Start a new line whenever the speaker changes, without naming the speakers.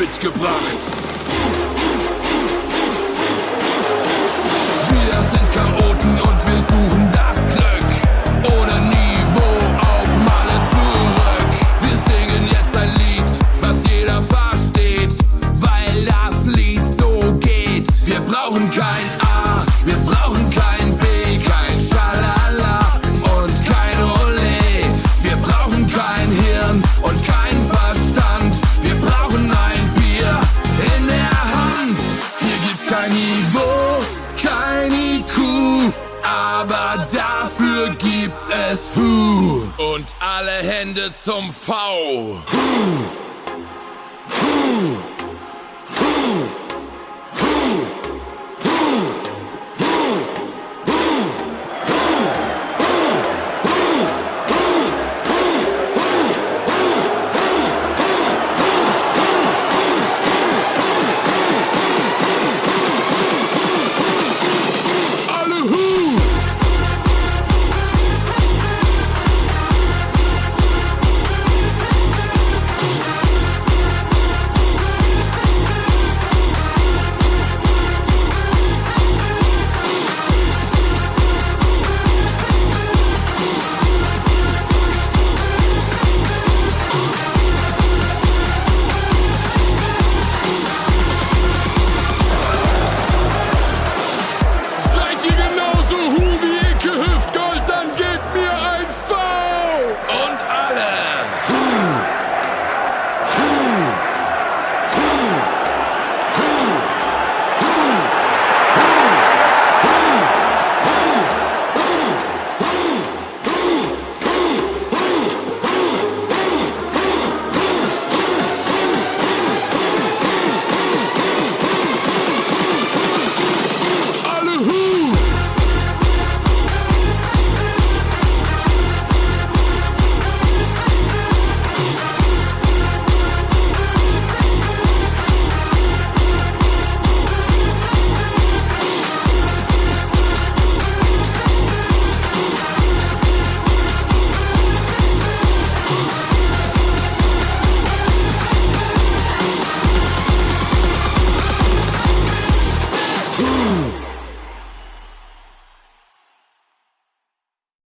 mitgebracht. Wir sind Chaoten und wir suchen das Glück. Ohne Niveau auf Malle zurück. Wir singen jetzt ein Lied, was jeder versteht, weil das Lied so geht. Wir brauchen kein A, wir brauchen kein B, kein Schalala und kein Olé. Wir brauchen kein Hirn und kein Verstand. Wir brauchen ein Bier in der Hand. Hier gibt's kein Niveau, kein IQ, aber dafür gibt es Hu. Und alle Hände zum V. Hu.